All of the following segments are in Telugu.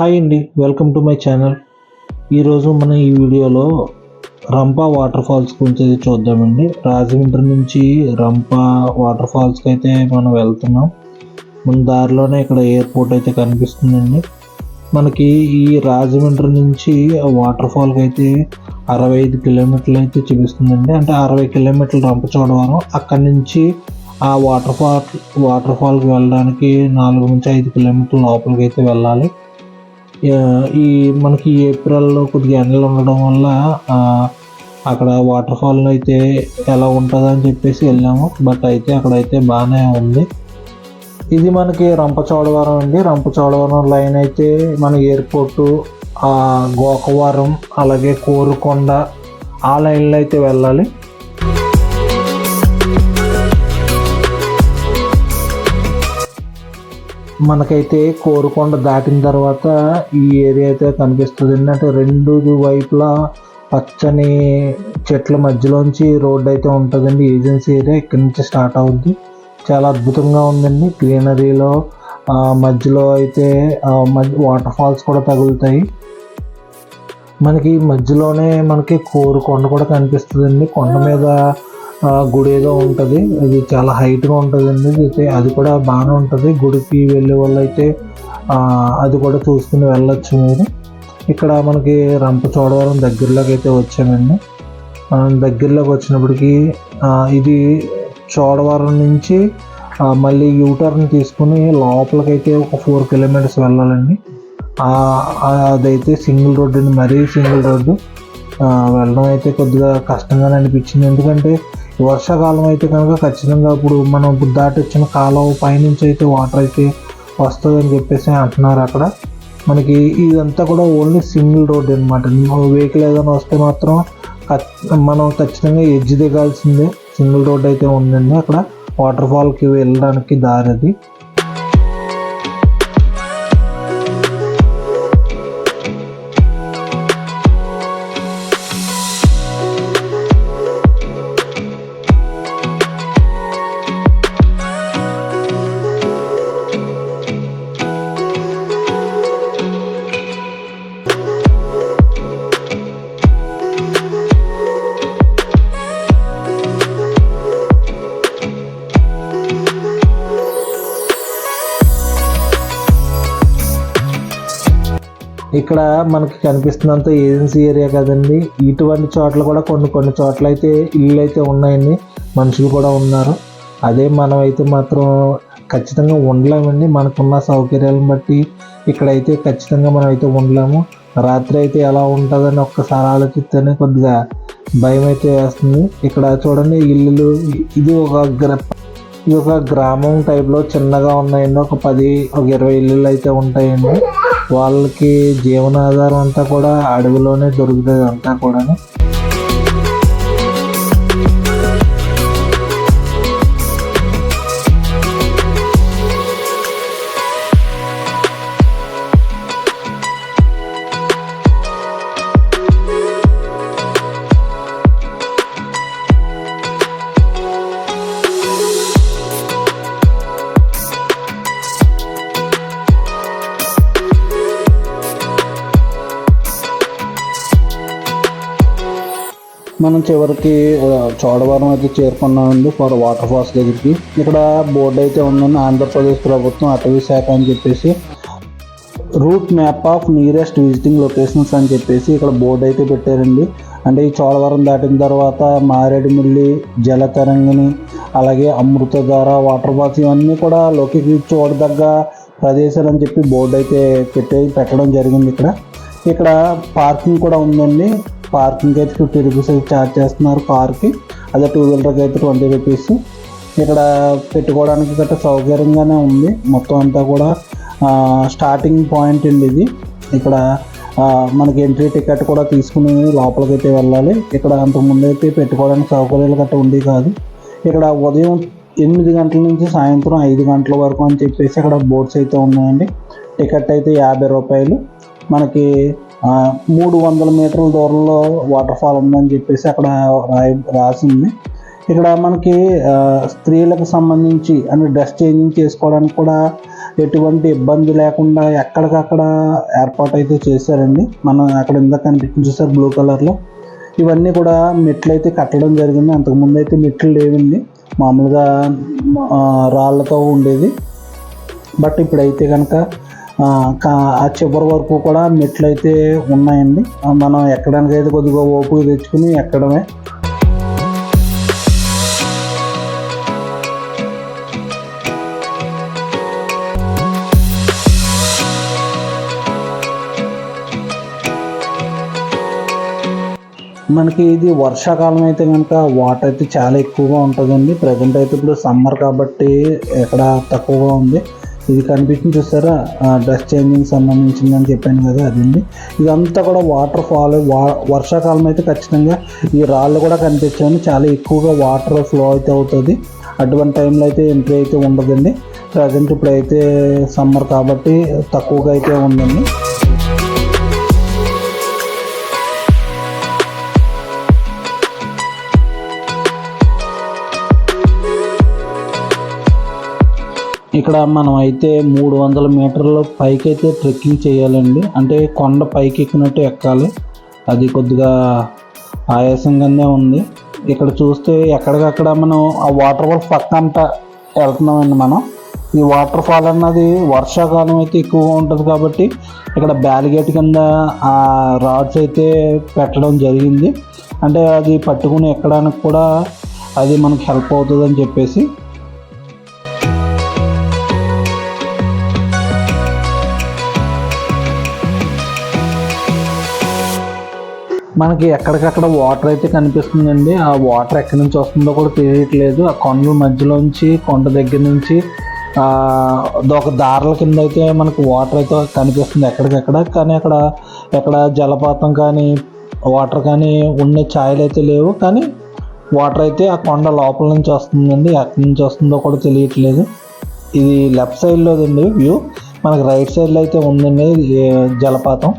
హాయ్ అండి, వెల్కమ్ టు మై ఛానల్. ఈరోజు మనం ఈ వీడియోలో రంపా వాటర్ ఫాల్స్ గురించి చూద్దామండి. రాజమండ్రి నుంచి రంపా వాటర్ ఫాల్స్కి అయితే మనం వెళ్తున్నాం. మన దారిలోనే ఇక్కడ ఎయిర్పోర్ట్ అయితే కనిపిస్తుందండి. మనకి ఈ రాజమండ్రి నుంచి వాటర్ ఫాల్కి అయితే 65 కిలోమీటర్లు అయితే చూపిస్తుందండి. అంటే 60 కిలోమీటర్లు రంపచోడవరం. అక్కడి నుంచి ఆ వాటర్ ఫాల్కి వెళ్ళడానికి 4 నుంచి 5 కిలోమీటర్ల లోపలికి అయితే వెళ్ళాలి. ఈ మనకి ఏప్రిల్లో కొద్దిగా ఎండలు ఉండడం వల్ల అక్కడ వాటర్ ఫాల్ అయితే ఎలా ఉంటుందని చెప్పేసి వెళ్ళాము. బట్ అయితే అక్కడైతే బాగానే ఉంది. ఇది మనకి రంపచోడవరం అండి. రంపచోడవరం లైన్ అయితే మన ఎయిర్పోర్టు, గోకవరం, అలాగే కోరుకొండ ఆ లైన్లో అయితే వెళ్ళాలి. మనకైతే కోరుకొండ దాటిన తర్వాత ఈ ఏరియా అయితే కనిపిస్తుంది. అంటే రెండు వైపులా పచ్చని చెట్ల మధ్యలోంచి రోడ్ అయితే ఉంటుందండి. ఏజెన్సీ ఏరియా ఇక్కడ నుంచి స్టార్ట్ అవుద్ది. చాలా అద్భుతంగా ఉందండి. గ్రీనరీలో మధ్యలో అయితే వాటర్ ఫాల్స్ కూడా తగులుతాయి. మనకి మధ్యలోనే మనకి కోరుకొండ కూడా కనిపిస్తుందండి. కొండ మీద గుడి ఏదో ఉంటుంది. అది చాలా హైట్గా ఉంటుందండి. అది కూడా బాగానే ఉంటుంది. గుడికి వెళ్ళే వాళ్ళు అయితే అది కూడా చూసుకుని వెళ్ళొచ్చు మీరు. ఇక్కడ మనకి రంపచోడవరం దగ్గరలోకి అయితే వచ్చామండి. దగ్గరలోకి వచ్చినప్పటికీ ఇది చోడవరం నుంచి మళ్ళీ యూటర్న్ తీసుకుని లోపలికైతే ఒక 4 కిలోమీటర్స్ వెళ్ళాలండి. అదైతే సింగిల్ రోడ్డు అండి, మరీ సింగిల్ రోడ్డు. వెళ్ళడం అయితే కొద్దిగా కష్టంగానే అనిపించింది. ఎందుకంటే వర్షాకాలం అయితే కనుక ఖచ్చితంగా ఇప్పుడు మనం దాటి వచ్చిన కాలువ పైనుంచి అయితే వాటర్ అయితే వస్తుందని చెప్పేసి అంటున్నారు. అక్కడ మనకి ఇదంతా కూడా ఓన్లీ సింగిల్ రోడ్ అనమాట. వెహికల్ ఏదైనా వస్తే మాత్రం మనం ఖచ్చితంగా ఎడ్జ్ దిగాల్సిందే. సింగిల్ రోడ్ అయితే ఉందండి అక్కడ వాటర్ ఫాల్కి వెళ్ళడానికి దారి అది. ఇక్కడ మనకి కనిపిస్తున్నంత ఏజెన్సీ ఏరియా కదండి. ఇటువంటి చోట్ల కూడా కొన్ని చోట్ల అయితే ఇల్లు అయితే ఉన్నాయండి, మనుషులు కూడా ఉన్నారు. అదే మనం అయితే మాత్రం ఖచ్చితంగా ఉండలేమండి. మనకున్న సౌకర్యాలను బట్టి ఇక్కడైతే ఖచ్చితంగా మనం అయితే ఉండలేము. రాత్రి అయితే ఎలా ఉంటుందని ఒక్కసారి ఆలోచిస్తేనే కొద్దిగా భయం అయితే వేస్తుంది. ఇక్కడ చూడండి ఇల్లులు. ఇది ఒక గ్రామం టైప్లో చిన్నగా ఉన్నాయండి. ఒక 20 ఇల్లులు అయితే ఉంటాయండి. వాళ్ళకి జీవనాధారం అంతా కూడా అడవిలోనే దొరుకుతుంది అంతా కూడా. మనం చివరికి చోడవరం అయితే చేరుకున్నామండి ఫర్ వాటర్ ఫాల్స్ దగ్గరికి. ఇక్కడ బోర్డు అయితే ఉందండి, ఆంధ్రప్రదేశ్ ప్రభుత్వం అటవీ శాఖ అని చెప్పేసి route map of nearest visiting locations అని చెప్పేసి ఇక్కడ బోర్డు అయితే పెట్టారండి. అంటే ఈ చోడవరం దాటిన తర్వాత మారేడుమిల్లి, జలతరంగిణి, అలాగే అమృతధార వాటర్ ఫాల్స్ ఇవన్నీ కూడా లోకి చూడదగ్గ ప్రదేశాలు అని చెప్పి బోర్డు అయితే పెట్టడం జరిగింది. ఇక్కడ పార్కింగ్ కూడా ఉందండి. పార్కింగ్ అయితే 50 రూపీస్ అయితే ఛార్జ్ చేస్తున్నారు కార్కి. అదే 2 వీలర్కి అయితే 20 రూపీస్. ఇక్కడ పెట్టుకోవడానికి గట్రా సౌకర్యంగానే ఉంది. మొత్తం అంతా కూడా స్టార్టింగ్ పాయింట్ అండి ఇది. ఇక్కడ మనకి ఎంట్రీ టికెట్ కూడా తీసుకుని లోపలికి అయితే వెళ్ళాలి. ఇక్కడ అంతకుముందు అయితే పెట్టుకోవడానికి సౌకర్యాలు గట్రా ఉంది కాదు. ఇక్కడ ఉదయం 8 గంటల నుంచి సాయంత్రం 5 గంటల వరకు అని చెప్పేసి అక్కడ బోర్డ్స్ అయితే ఉన్నాయండి. టికెట్ అయితే 50 రూపాయలు. మనకి 300 మీటర్ల దూరంలో వాటర్ ఫాల్ ఉందని చెప్పేసి అక్కడ రాసింది. ఇక్కడ మనకి స్త్రీలకు సంబంధించి అంటే డ్రెస్ చేంజింగ్ చేసుకోవడానికి కూడా ఎటువంటి ఇబ్బంది లేకుండా ఎక్కడికక్కడ ఏర్పాటు అయితే చేశారండి. మనం అక్కడ ఇందాక కనిపించింది చూసారు బ్లూ కలర్లో, ఇవన్నీ కూడా మెట్లు అయితే కట్టడం జరిగింది. అంతకుముందు అయితే మెట్లు లేవండి, మామూలుగా రాళ్ళతో ఉండేది. బట్ ఇప్పుడైతే కనుక ఆ చివరి వరకు కూడా మెట్లు అయితే ఉన్నాయండి. మనం ఎక్కడానికి అయితే కొద్దిగా ఓపిక తెచ్చుకుని ఎక్కడమే. మనకి ఇది వర్షాకాలం అయితే కనుక వాటర్ అయితే చాలా ఎక్కువగా ఉంటుందండి. ప్రజెంట్ అయితే ఇప్పుడు సమ్మర్ కాబట్టి ఎక్కడ తక్కువగా ఉంది. ఇది కనిపించింది చూసారా, డ్రెస్ చేంజింగ్ సంబంధించిందని చెప్పాను కదా, అదండి. ఇదంతా కూడా వాటర్ ఫాల్. వర్షాకాలం అయితే ఖచ్చితంగా ఈ రాళ్ళు కూడా కనిపించాయి, చాలా ఎక్కువగా వాటర్ ఫ్లో అయితే అవుతుంది. అటువంటి టైంలో అయితే ఎంట్రీ అయితే ఉండదండి. ప్రజెంట్ ఇప్పుడైతే సమ్మర్ కాబట్టి తక్కువగా అయితే ఉందండి. ఇక్కడ మనం అయితే 300 మీటర్ల పైకి అయితే ట్రెక్కింగ్ చేయాలండి. అంటే కొండ పైకి ఎక్కినట్టు ఎక్కాలి. అది కొద్దిగా ఆయాసంగానే ఉంది. ఇక్కడ చూస్తే ఎక్కడికక్కడ మనం ఆ వాటర్ ఫాల్ పక్కంతా వెళ్తున్నామండి. మనం ఈ వాటర్ ఫాల్ అన్నది వర్షాకాలం అయితే ఎక్కువగా ఉంటుంది కాబట్టి ఇక్కడ బ్యారిగేట్ కింద ఆ రాడ్స్ అయితే పెట్టడం జరిగింది. అంటే అది పట్టుకుని ఎక్కడానికి కూడా అది మనకు హెల్ప్ అవుతుంది అని చెప్పేసి. మనకి ఎక్కడికక్కడ వాటర్ అయితే కనిపిస్తుందండి. ఆ వాటర్ ఎక్కడి నుంచి వస్తుందో కూడా తెలియట్లేదు. ఆ కొండల మధ్యలోంచి, కొండ దగ్గర నుంచి ఒక దారుల కింద అయితే మనకు వాటర్ అయితే కనిపిస్తుంది ఎక్కడికక్కడ. కానీ అక్కడ ఎక్కడ జలపాతం కానీ వాటర్ కానీ ఉండే ఛాయలు అయితే లేవు. కానీ వాటర్ అయితే ఆ కొండ లోపల నుంచి వస్తుందండి. ఎక్కడి నుంచి వస్తుందో కూడా తెలియట్లేదు. ఇది లెఫ్ట్ సైడ్లోదండి వ్యూ. మనకి రైట్ సైడ్లో అయితే ఉందండి జలపాతం.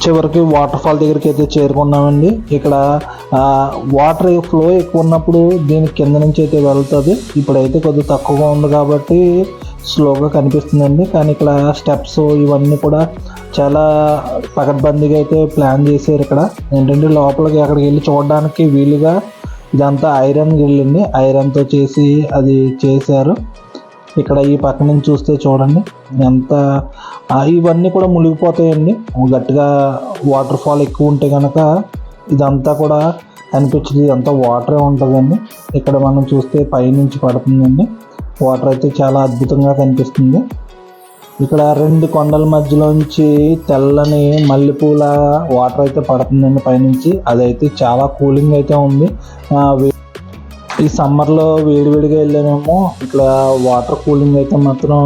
చివరికి వాటర్ ఫాల్ దగ్గరికి అయితే చేరుకున్నామండి. ఇక్కడ వాటర్ ఫ్లో ఎక్కువ ఉన్నప్పుడు దీని కింద నుంచి అయితే వెళ్తుంది. ఇప్పుడైతే కొద్దిగా తక్కువగా ఉంది కాబట్టి స్లోగా కనిపిస్తుందండి. కానీ ఇక్కడ స్టెప్స్ ఇవన్నీ కూడా చాలా పకడ్బందీగా అయితే ప్లాన్ చేశారు. ఇక్కడ ఏంటంటే లోపలికి అక్కడికి వెళ్ళి చూడడానికి వీలుగా ఇదంతా ఐరన్ గ్రిల్, ఐరన్తో చేసి అది చేశారు. ఇక్కడ ఈ పక్క నుంచి చూస్తే చూడండి ఎంత, ఇవన్నీ కూడా మునిగిపోతాయండి. గట్టిగా వాటర్ ఫాల్ ఎక్కువ ఉంటే కనుక ఇదంతా కూడా కనిపించదు, ఇదంతా వాటరే ఉంటుందండి. ఇక్కడ మనం చూస్తే పైనుంచి పడుతుందండి వాటర్ అయితే చాలా అద్భుతంగా కనిపిస్తుంది. ఇక్కడ 2 కొండల మధ్యలోంచి తెల్లని మల్లెపూల వాటర్ అయితే పడుతుందండి పైనుంచి. అదైతే చాలా కూలింగ్ అయితే ఉంది. ఈ సమ్మర్లో వేడివేడిగా వెళ్ళామేమో, ఇక్కడ వాటర్ కూలింగ్ అయితే మాత్రం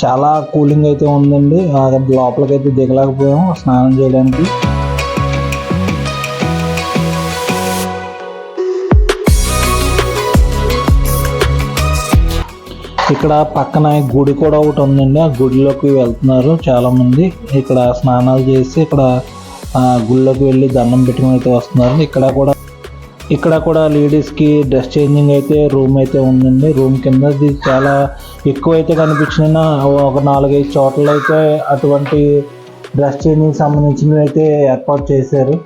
చాలా కూలింగ్ అయితే ఉందండి. లోపలికి అయితే దిగలేకపోయాము స్నానం చేయడానికి. ఇక్కడ పక్కన గుడి కూడా ఒకటి ఉందండి. ఆ గుడిలోకి వెళ్తున్నారు చాలామంది. ఇక్కడ స్నానాలు చేసి ఇక్కడ గుడిలోకి వెళ్ళి దండం పెట్టుకుని అయితే వస్తున్నారు. ఇక్కడ కూడా లేడీస్కి డ్రెస్ చేంజింగ్ అయితే రూమ్ అయితే ఉందండి. రూమ్ కింద చాలా ఎక్కువ అయితే కనిపించిన ఒక 4-5 చోట్ల అయితే అటువంటి డ్రెస్ చేంజింగ్ సంబంధించినవి అయితే ఏర్పాటు చేశారు.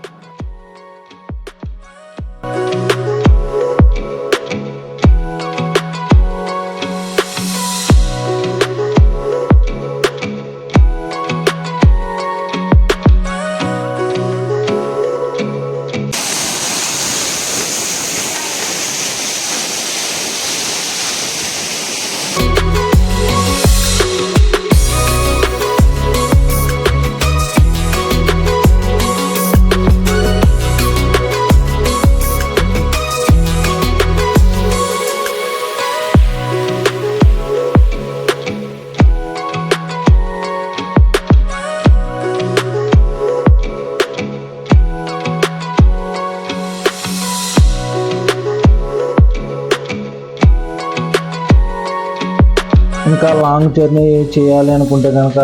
ఇంకా లాంగ్ జర్నీ చేయాలి అనుకుంటే కనుక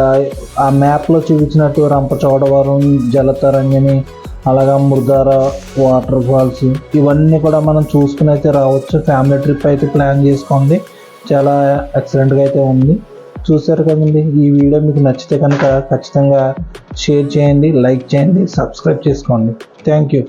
ఆ మ్యాప్లో చూపించినట్టు రంపచోడవరం, జలతరంగిణి, అలాగా ముర్దార వాటర్ ఫాల్స్ ఇవన్నీ కూడా మనం చూసుకుని అయితే రావచ్చు. ఫ్యామిలీ ట్రిప్ అయితే ప్లాన్ చేసుకోండి. చాలా ఎక్సలెంట్గా అయితే ఉంది. చూసారు కదండి. ఈ వీడియో మీకు నచ్చితే కనుక ఖచ్చితంగా షేర్ చేయండి, లైక్ చేయండి, సబ్స్క్రైబ్ చేసుకోండి. Thank you.